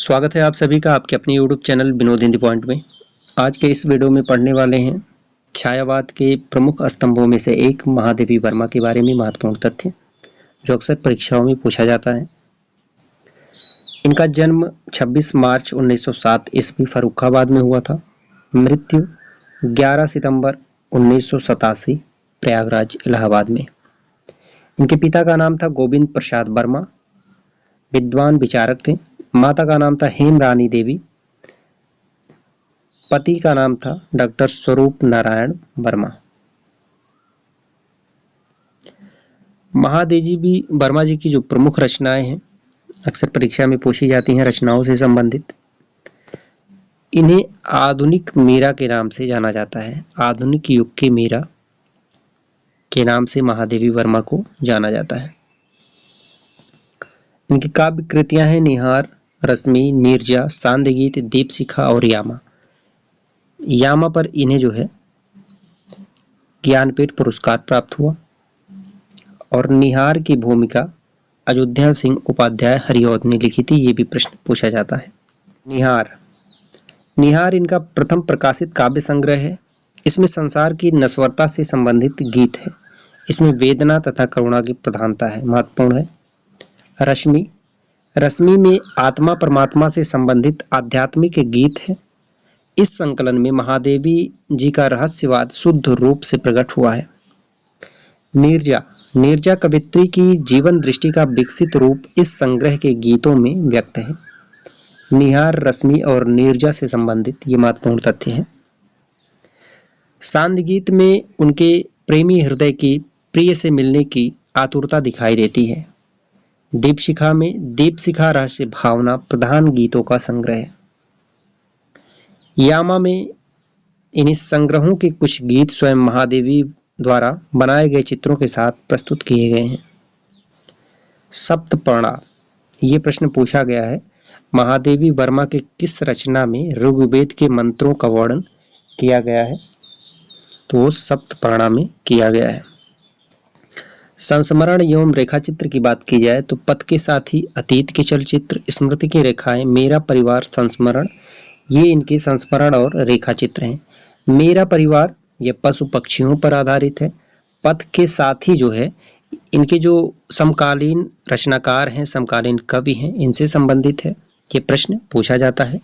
स्वागत है आप सभी का आपके अपने YouTube channel Vinod in the point में। आज के इस वीडियो में पढ़ने वाले हैं छायावाद के प्रमुख स्तंभों में से एक महादेवी वर्मा के बारे में महत्वपूर्ण तथ्य जो अक्सर परीक्षाओं में पूछा जाता है। इनका जन्म 26 मार्च 1907 ईस्वी फर्रुखाबाद में हुआ था। मृत्यु 11 सितंबर 1987 प्रयागराज इलाहाबाद में। इनके पिता का नाम था गोविंद प्रसाद वर्मा, विद्वान विचारक थे। माता का नाम था हेम रानी देवी। पति का नाम था डॉक्टर स्वरूप नारायण वर्मा। महादेवी वर्मा जी की जो प्रमुख रचनाएं हैं अक्सर परीक्षा में पूछी जाती हैं रचनाओं से संबंधित। इन्हें आधुनिक मीरा के नाम से जाना जाता है। आधुनिक युग के मीरा के नाम से महादेवी वर्मा को जाना जाता है। इनकी काव्य कृतियां हैं निहार, रश्मि, नीरजा, सांध्यगीत, दीपशिखा और यामा। यामा पर इन्हें जो है ज्ञानपीठ पुरस्कार प्राप्त हुआ और निहार की भूमिका अयोध्या सिंह उपाध्याय हरिऔध ने लिखी थी। ये भी प्रश्न पूछा जाता है। निहार इनका प्रथम प्रकाशित काव्य संग्रह है। इसमें संसार की नश्वरता से संबंधित गीत है। इसमें वेदना तथा करुणा की प्रधानता है, महत्वपूर्ण है। रश्मि में आत्मा परमात्मा से संबंधित आध्यात्मिक गीत है। इस संकलन में महादेवी जी का रहस्यवाद शुद्ध रूप से प्रकट हुआ है। नीरजा कवित्री की जीवन दृष्टि का विकसित रूप इस संग्रह के गीतों में व्यक्त है। निहार, रश्मि और नीरजा से संबंधित ये महत्वपूर्ण तथ्य हैं। सांध्य गीत में उनके प्रेमी हृदय की प्रिय से मिलने की आतुरता दिखाई देती है। दीपशिखा में दीपशिखा रहस्य भावना प्रधान गीतों का संग्रह है। यामा में इन संग्रहों के कुछ गीत स्वयं महादेवी द्वारा बनाए गए चित्रों के साथ प्रस्तुत किए गए हैं। सप्तपर्णा, ये प्रश्न पूछा गया है महादेवी वर्मा के किस रचना में ऋग्वेद के मंत्रों का वर्णन किया गया है, तो सप्तपर्णा में किया गया है। संस्मरण एवं रेखाचित्र की बात की जाए तो पथ के साथ ही अतीत के चलचित्र, स्मृति की रेखाएं, मेरा परिवार, संस्मरण, ये इनके संस्मरण और रेखाचित्र हैं। मेरा परिवार ये पशु पक्षियों पर आधारित है। पथ के साथ ही जो है इनके जो समकालीन रचनाकार हैं, समकालीन कवि हैं, इनसे संबंधित है। ये प्रश्न पूछा जाता है।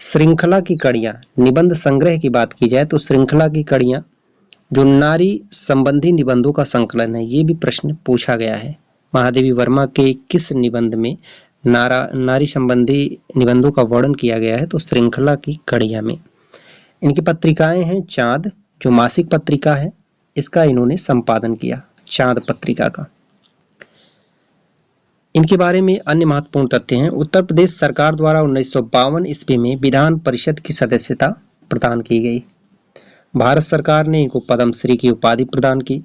श्रृंखला की कड़ियां, निबंध संग्रह की बात की जाए तो श्रृंखला की कड़ियां जो नारी संबंधी निबंधों का संकलन है, ये भी प्रश्न पूछा गया है। महादेवी वर्मा के किस निबंध में नारी संबंधी निबंधों का वर्णन किया गया है, तो श्रृंखला की कड़ियां में। इनकी पत्रिकाएं हैं चांद, जो मासिक पत्रिका है, इसका इन्होंने संपादन किया, चांद पत्रिका का। इनके बारे में अन्य महत्वपूर्ण तथ्य हैं। उत्तर प्रदेश सरकार द्वारा 1952 ईस्वी में विधान परिषद की सदस्यता प्रदान की गई। भारत सरकार ने इनको पद्मश्री की उपाधि प्रदान की।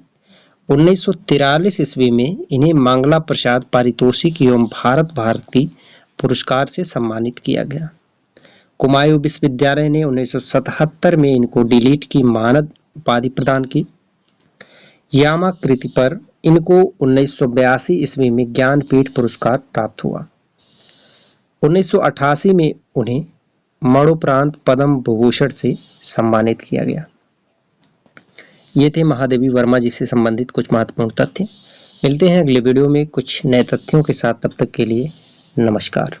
1943 ईस्वी में इन्हें मंगला प्रसाद पारितोषिक एवं भारत भारती पुरस्कार से सम्मानित किया गया। कुमायूं विश्वविद्यालय ने 1977 में इनको डीलिट की मानद उपाधि प्रदान की। यामा कृति पर इनको 1982 ईस्वी में ज्ञानपीठ पुरस्कार प्राप्त हुआ। 1988 में उन्हें मरणोपरांत पद्म विभूषण से सम्मानित किया गया। ये थे महादेवी वर्मा जी से संबंधित कुछ महत्वपूर्ण तथ्य। मिलते हैं अगले वीडियो में कुछ नए तथ्यों के साथ। तब तक के लिए नमस्कार।